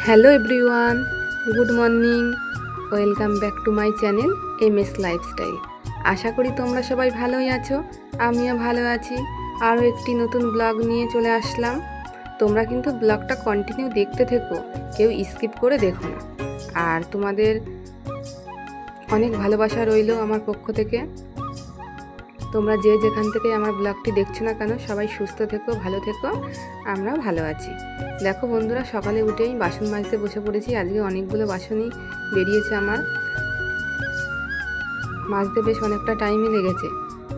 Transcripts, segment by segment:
Hello everyone, good morning. Welcome back to my channel MS lifestyle. আশা করি তোমরা সবাই ভালোই আছো, আমিও ভালো আছি। আরও একটি নতুন ব্লগ নিয়ে চলে আসলাম। তোমরা কিন্তু ব্লগটা কন্টিনিউ দেখতে থেকো, কেউ স্কিপ করে দেখো না। আর তোমাদের অনেক ভালোবাসা রইলো আমার পক্ষ থেকে। তোমরা যে যেখান থেকে আমার ব্লগটি দেখছো না কেন, সবাই সুস্থ থেকো, ভালো থেকো, আমরাও ভালো আছি। দেখো বন্ধুরা, সকালে উঠেই বাসন মাজতে বসে পড়েছি। আজকে অনেকগুলো বাসনই বেরিয়েছে আমার, মাজতে বেশ অনেকটা টাইমই লেগেছে।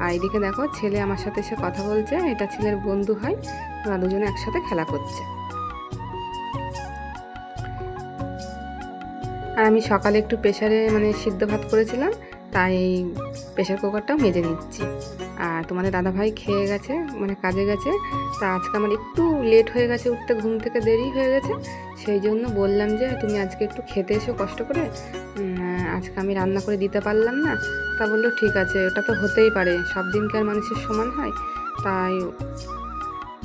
আর এদিকে দেখো, ছেলে আমার সাথে এসে কথা বলছে, এটা ছেলের বন্ধু হয়, ওরা দুজনে একসাথে খেলা করছে। আর আমি সকালে একটু প্রেসারে সিদ্ধ ভাত করেছিলাম, তাই প্রেসার কুকারটাও মেজে নিচ্ছি। আর তোমাদের দাদাভাই খেয়ে গেছে, কাজে গেছে। তা আজকে আমার একটু লেট হয়ে গেছে উঠতে, ঘুম থেকে দেরি হয়ে গেছে। সেই জন্য বললাম যে তুমি আজকে একটু খেতে এসো কষ্ট করে, আজকে আমি রান্না করে দিতে পারলাম না। তা বললো ঠিক আছে, ওটা তো হতেই পারে, সব দিনকার মানুষের সমান হয়। তাই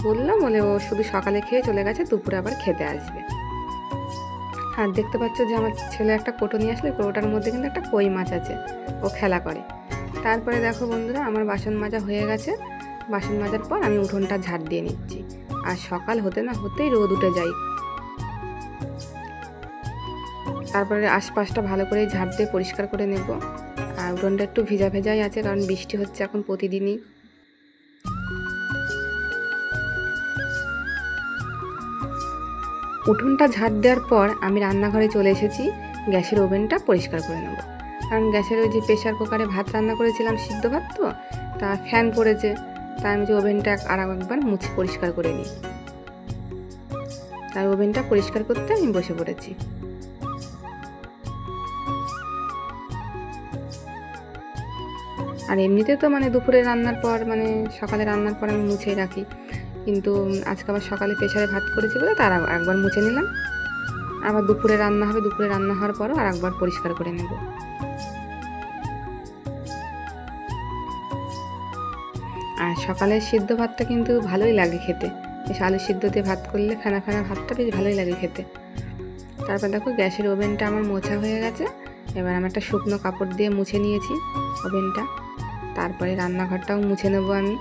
বললাম, বলে ও শুধু সকালে খেয়ে চলে গেছে, দুপুরে আবার খেতে আসবে। আর দেখতে পাচ্ছ যে আমার ছেলে একটা কোটো নিয়ে আসলে, কোটোটার মধ্যে কিন্তু একটা কই মাছ আছে, ও খেলা করে। তারপরে দেখো বন্ধুরা, আমার বাসন মাজা হয়ে গেছে। বাসন মাজার পর আমি উঠোনটা ঝাড় দিয়ে নিচ্ছি। আর সকাল হতে না হতেই রোদ উঠে যায়। তারপরে আশপাশটা ভালো করে ঝাড় দিয়ে পরিষ্কার করে নেব। আর উঠোনটা একটু ভেজা ভেজাই আছে, কারণ বৃষ্টি হচ্ছে এখন প্রতিদিনই। উঠোনটা ঝাড় দেওয়ার পর আমি রান্নাঘরে চলে এসেছি, গ্যাসের ওভেনটা পরিষ্কার করে নেব। কারণ গ্যাসের ওই যে প্রেসার কুকারে ভাত রান্না করেছিলাম, সিদ্ধ ভাত, তো তা ফ্যান পড়েছে, তাই আমি যে ওভেনটা আর একবার মুছে পরিষ্কার করে নিই। তাই ওভেনটা পরিষ্কার করতে আমি বসে পড়েছি। আর এমনিতে তো দুপুরে রান্নার পর সকালে রান্নার পর আমি মুছেই রাখি, কিন্তু আজকে আবার সকালে প্রেসারে ভাত করেছি বলে তার একবার মুছে নিলাম। আবার দুপুরে রান্না হবে, দুপুরে রান্না হওয়ার পরও আর একবার পরিষ্কার করে নেব। আর সকালের সিদ্ধ ভাতটা কিন্তু ভালোই লাগে খেতে, বেশ আলু সিদ্ধ দিয়ে ভাত করলে ফেনা ফেনা ভাতটা বেশ ভালোই লাগে খেতে। তারপর দেখো, গ্যাসের ওভেনটা আমার মোছা হয়ে গেছে। এবার আমি একটা শুকনো কাপড় দিয়ে মুছে নিয়েছি ওভেনটা। তারপরে রান্নাঘরটাও মুছে নেব আমি।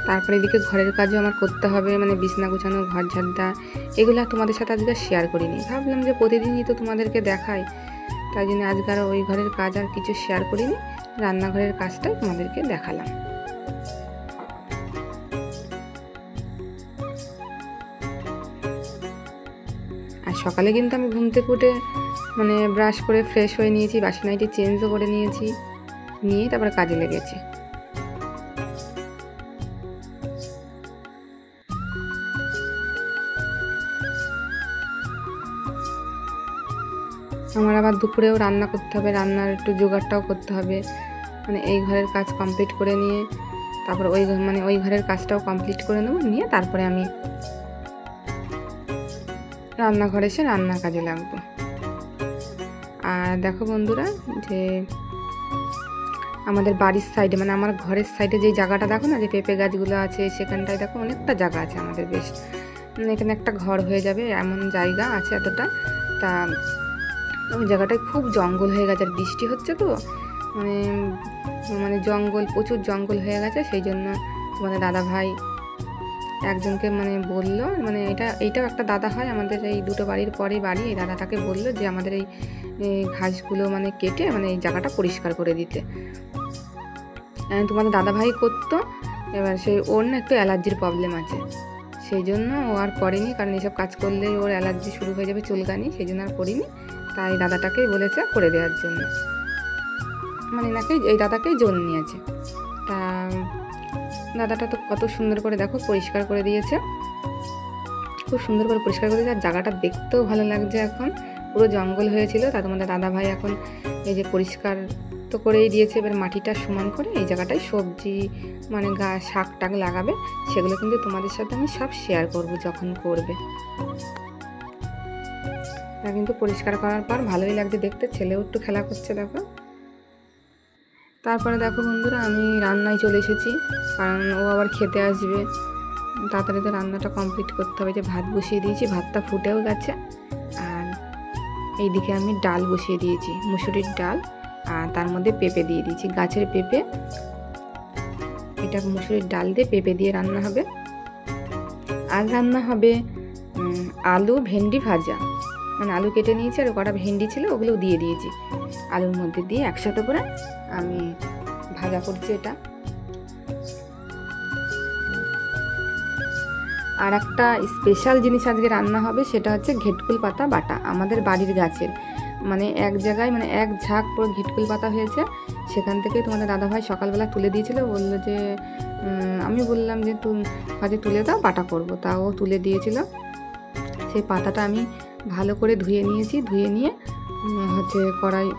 তারপরে এদিকে ঘরের কাজও আমার করতে হবে, বিছনা গুছানো, ঘর ঝাড় দেওয়া, এগুলো তোমাদের সাথে আজকে শেয়ার করিনি। ভাবলাম যে প্রতিদিনই তো তোমাদেরকে দেখাই, তাই জন্য আজকে আর ওই ঘরের কাজ আর কিছু শেয়ার করিনি, রান্নাঘরের কাজটাই তোমাদেরকে দেখালাম। আর সকালে কিন্তু আমি ঘুম থেকে উঠে ব্রাশ করে ফ্রেশ হয়ে নিয়েছি, বাসি নাইটি চেঞ্জও করে নিয়েছি, নিয়ে তারপরে কাজে লেগেছি। আমার আবার দুপুরেও রান্না করতে হবে, রান্নার একটু জোগাড়টাও করতে হবে। এই ঘরের কাজ কমপ্লিট করে নিয়ে তারপর ওই ঘরের কাজটাও কমপ্লিট করে নেব, নিয়ে তারপরে আমি রান্নাঘরে এসে রান্নার কাজে লাগবো। আর দেখো বন্ধুরা, যে আমাদের বাড়ির সাইডে আমার ঘরের সাইডে যে জায়গাটা দেখো না, যে পেঁপে গাছগুলো আছে, সেখানটায় দেখো অনেকটা জায়গা আছে আমাদের, বেশ এখানে একটা ঘর হয়ে যাবে এমন জায়গা আছে এতটা। তা ওই জায়গাটায় খুব জঙ্গল হয়ে গেছে, আর বৃষ্টি হচ্ছে তো জঙ্গল, প্রচুর জঙ্গল হয়ে গেছে। সেই জন্য তোমাদের দাদা ভাই একজনকে বললো, এইটাও একটা দাদা হয় আমাদের, এই দুটো বাড়ির পরে বাড়ি, এই দাদাটাকে বললো যে আমাদের এই ঘাসগুলো কেটে এই জায়গাটা পরিষ্কার করে দিতে। তোমাদের দাদা ভাই করতো, এবার ওর না একটু অ্যালার্জির প্রবলেম আছে, সেই জন্য ও আর করেনি, কারণ এইসব কাজ করলে ওর অ্যালার্জি শুরু হয়ে যাবে, চুলকানি, সেই জন্য আর করিনি। তাই দাদাটাকেই বলেছে করে দেওয়ার জন্য, এই দাদাকেই জোর নিয়েছে। তা দাদাটা তো কত সুন্দর করে দেখো পরিষ্কার করে দিয়েছে, খুব সুন্দর করে পরিষ্কার করে দিয়েছে। আর জায়গাটা দেখতেও ভালো লাগছে, এখন পুরো জঙ্গল হয়েছিল, তা তোমাদের দাদা ভাই এখন এই যে পরিষ্কার তো করেই দিয়েছে। এবার মাটিটা সমান করে এই জায়গাটায় সবজি শাক টাক লাগাবে, সেগুলো কিন্তু তোমাদের সাথে আমি সব শেয়ার করব যখন করবে। তা কিন্তু পরিষ্কার করার পর ভালোই লাগছে দেখতে, ছেলেও একটু খেলা করছে দেখো। তারপরে দেখো বন্ধুরা, আমি রান্নায় চলে এসেছি, কারণ ও আবার খেতে আসবে, তাড়াতাড়ি তো রান্নাটা কমপ্লিট করতে হবে। যে ভাত বসিয়ে দিয়েছি, ভাতটা ফুটেও গেছে। আর এইদিকে আমি ডাল বসিয়ে দিয়েছি, মুসুরির ডাল, আর তার মধ্যে পেঁপে দিয়ে দিয়েছি, গাছের পেঁপে। এটা মুসুরির ডাল দিয়ে পেঁপে দিয়ে রান্না হবে। আর রান্না হবে আলু ভেন্ডি ভাজা, মানে আলু কেটে নিয়েছি আর কটা ভেন্ডি ছিল, ওগুলো দিয়ে দিয়েছি আলুর মধ্যে দিয়ে একসাথে করে আমি ভাজা করছি এটা। আর একটা স্পেশাল জিনিস আজকে রান্না হবে, সেটা হচ্ছে ঘেটকুল পাতা বাটা, আমাদের বাড়ির গাছের, মানে এক জায়গায়, মানে এক ঝাঁক পুরো ঘেটকুল পাতা হয়েছে। সেখান থেকে তোমাদের দাদাভাই সকালবেলা তুলে দিয়েছিল, বললো যে আমি বললাম যে কাজে তুলে দাও, বাটা করবো, তা ও তুলে দিয়েছিল। সেই পাতাটা আমি ভালো করে ধুয়ে নিয়েছি, ধুয়ে নিয়ে হচ্ছে কড়াই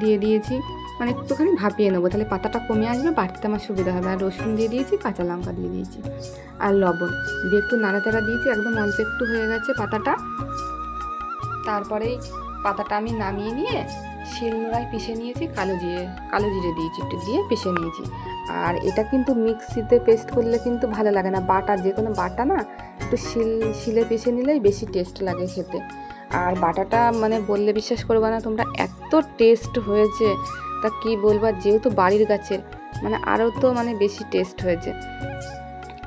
দিয়ে দিয়েছি, মানে একটুখানি ভাপিয়ে নেবো, তাহলে পাতাটা কমে আসবে, বাটতে আমার সুবিধা হবে। আর রসুন দিয়ে দিয়েছি, কাঁচা লঙ্কা দিয়ে দিয়েছি, আর লবণ দিয়ে একটু নাড়াচাড়া দিয়েছি, একদম অল্প একটু হয়ে গেছে পাতাটা। তারপরেই পাতাটা আমি নামিয়ে নিয়ে শিলনোড়ায় পিষে নিয়েছি, কালো জিরে দিয়েছি, একটু দিয়ে পিষে নিয়েছি। আর এটা কিন্তু মিক্সিতে পেস্ট করলে কিন্তু ভালো লাগে না, বাটা, যে কোনো বাটা না একটু শিলে পিষে নিলেই বেশি টেস্ট লাগে খেতে। আর বাটাটা মানে বললে বিশ্বাস করবে না তোমরা, এত টেস্ট হয়েছে, তা কি বলবা, যেহেতু বাড়ির গাছের, মানে আরও তো মানে বেশি টেস্ট হয়েছে।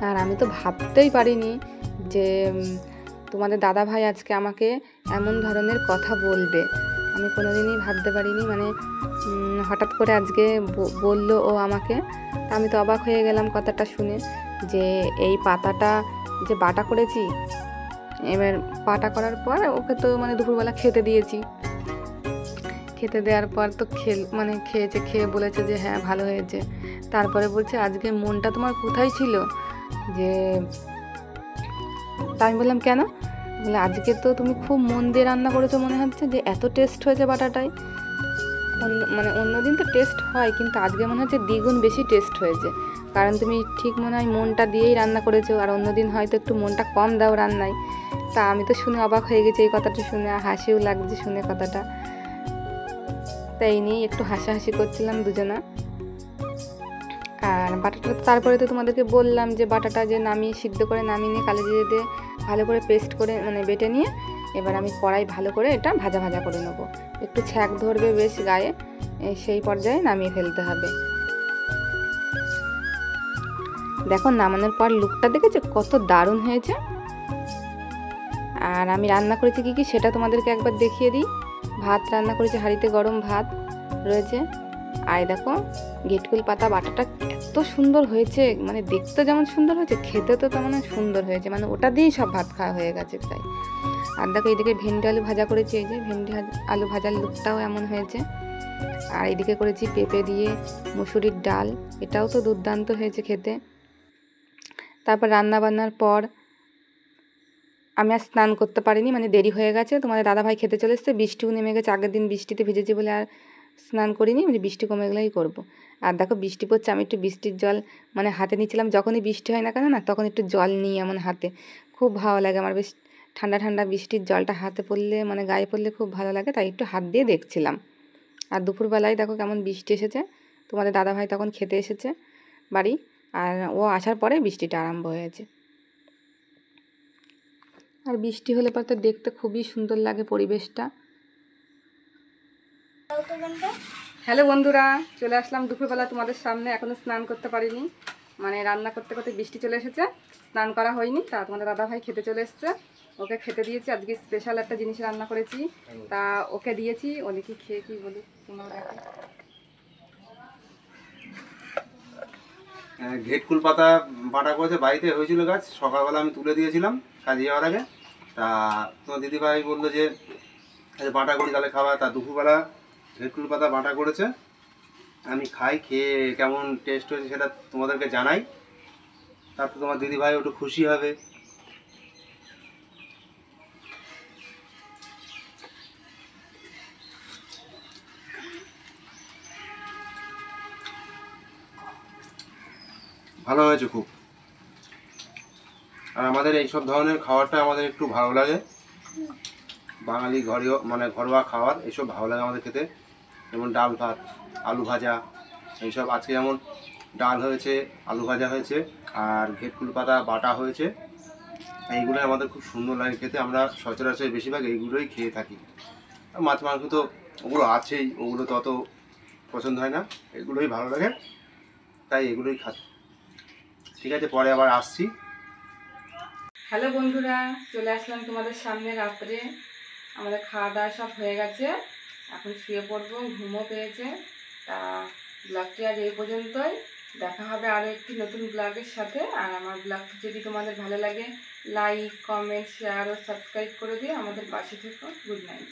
আর আমি তো ভাবতেই পারিনি যে তোমাদের দাদা ভাই আজকে আমাকে এমন ধরনের কথা বলবে, আমি কোনোদিনই ভাবতে পারিনি। মানে হঠাৎ করে আজকে বললো ও আমাকে, তা আমি তো অবাক হয়ে গেলাম কথাটা শুনে, যে এই পাতাটা যে বাটা করেছি। এবার বাটা করার পর ওকে তো মানে দুপুরবেলা খেতে দিয়েছি, খেতে দেওয়ার পর তো খেয়েছে, খেয়ে বলেছে যে হ্যাঁ ভালো হয়েছে। তারপরে বলছে আজকে মনটা তোমার কোথায় ছিল, যে তা আমি বললাম কেন, বলে আজকে তো তুমি খুব মন দিয়ে রান্না করেছো, মনে হচ্ছে যে এত টেস্ট হয়েছে বাটাটাই। মানে অন্যদিন তো টেস্ট হয়, কিন্তু আজকে মনে হচ্ছে দ্বিগুণ বেশি টেস্ট হয়েছে, কারণ তুমি ঠিক মনে হয় মনটা দিয়েই রান্না করেছো, আর অন্যদিন হয়তো একটু মনটা কম দাও রান্নায়। তা আমি তো শুনে অবাক হয়ে গেছি এই কথাটা শুনে, আর হাসিও লাগছে শুনে কথাটা। তাই নিয়ে একটু হাসাহাসি করছিলাম দুজনা। আর বাটাটা তারপরে তো তোমাদেরকে বললাম যে বাটাটা যে নামিয়ে সিদ্ধ করে নামিয়ে নিয়ে কালো জিরে দিয়ে ভালো করে পেস্ট করে মানে বেটে নিয়ে এবার আমি কড়াই ভালো করে এটা ভাজা ভাজা করে নেবো, একটু ছ্যাঁক ধরবে বেশ গায়ে, সেই পর্যায়ে নামিয়ে ফেলতে হবে। দেখো নামানোর পর লুকটা দেখেছো কত দারুণ হয়েছে। আর আমি রান্না করেছি কি সেটা তোমাদেরকে একবার দেখিয়ে দিই। ভাত রান্না করেছি, হাঁড়িতে গরম ভাত রয়েছে, আর দেখো ঘেটকুল পাতা বাটাটা এত সুন্দর হয়েছে, মানে দেখতে যেমন সুন্দর হয়েছে, খেতে তো তেমন সুন্দর হয়েছে, মানে ওটা দিয়েই সব ভাত খাওয়া হয়ে গেছে প্রায়। আর দেখো এইদিকে ভেন্ডি আলু ভাজা করেছি, এই যে ভেন্ডি আলু ভাজার লুকটাও এমন হয়েছে। আর এদিকে করেছি পেঁপে দিয়ে মুসুরির ডাল, এটাও তো দুর্দান্ত হয়েছে খেতে। তারপর রান্না বান্নার পর আমি আর স্নান করতে পারিনি, মানে দেরি হয়ে গেছে, তোমাদের দাদাভাই খেতে চলে এসছে, বৃষ্টিও নেমে গেছে, আগের দিন বৃষ্টিতে ভিজেছি বলে আর স্নান করিনি, মানে বৃষ্টি কমে গেলেই করবো। আর দেখো বৃষ্টি পড়ছে, আমি একটু বৃষ্টির জল মানে হাতে নিচ্ছিলাম, যখনই বৃষ্টি হয় না কেন না, তখন একটু জল নিই এমন হাতে, খুব ভালো লাগে আমার, বেশ ঠান্ডা ঠান্ডা বৃষ্টির জলটা হাতে পড়লে মানে গায়ে পড়লে খুব ভালো লাগে, তাই একটু হাত দিয়ে দেখছিলাম। আর দুপুরবেলায় দেখো কেমন বৃষ্টি এসেছে, তোমাদের দাদাভাই তখন খেতে এসেছে বাড়ি, আর ও আসার পরে বৃষ্টিটা আরম্ভ হয়েছে। আর বৃষ্টি হলে পর তো দেখতে খুবই সুন্দর লাগে পরিবেশটা। হ্যালো বন্ধুরা, চলে আসলাম দুপুরবেলা তোমাদের সামনে, এখনও স্নান করতে পারিনি, মানে রান্না করতে করতে বৃষ্টি চলে এসেছে, স্নান করা হয়নি। তা তোমাদের দাদাভাই খেতে চলে এসছে, ওকে খেতে দিয়েছি, আজকে স্পেশাল একটা জিনিস রান্না করেছি, তা ওকে দিয়েছি, ও দেখি খেয়ে কি বলি তোমরা দেখো। ঘেটকুল পাতা বাটা করেছে, বাড়িতে হয়েছিল গাছ, সকালবেলা আমি তুলে দিয়েছিলাম কাজে যাওয়ার আগে। তা তোমার দিদিভাই বললো যে বাটা করি তাহলে খাওয়া, তা দুপুরবেলা ঘেটকুল পাতা বাটা করেছে, আমি খাই, খেয়ে কেমন টেস্ট হয়েছে সেটা তোমাদেরকে জানাই, তারপর তোমার দিদিভাই একটু খুশি হবে। ভালো হয়েছে খুব। আর আমাদের এইসব ধরনের খাবারটা আমাদের একটু ভালো লাগে, বাঙালি ঘরোয়া মানে ঘরোয়া খাবার, এইসব ভালো লাগে আমাদের খেতে, যেমন ডাল ভাত। আলু ভাজা এইসব। আজকে যেমন ডাল হয়েছে, আলু ভাজা হয়েছে, আর ঘেটকুল পাতা বাটা হয়েছে। এইগুলোই আমাদের খুব সুন্দর লাগে খেতে, আমরা সচরাচর বেশিরভাগ এইগুলোই খেয়ে থাকি। আর মাছ মাংস তো ওগুলো আছেই, ওগুলো তো অত পছন্দ হয় না, এগুলোই ভালো লাগে, তাই এগুলোই খাচ্ছি। ঠিক আছে, পরে আবার আসছি। হ্যালো বন্ধুরা, চলে আসলাম তোমাদের সামনে রাত্রে। আমাদের খাওয়া দাওয়া সব হয়ে গেছে, এখন শুয়ে পড়বো, ঘুমও পেয়েছে। তা ব্লগটি আজ এই পর্যন্তই। দেখা হবে আরও একটি নতুন ব্লগের সাথে। আর আমার ব্লগটি যদি তোমাদের ভালো লাগে, লাইক, কমেন্ট, শেয়ার ও সাবস্ক্রাইব করে দিও। আমাদের পাশে থেকো। Good night.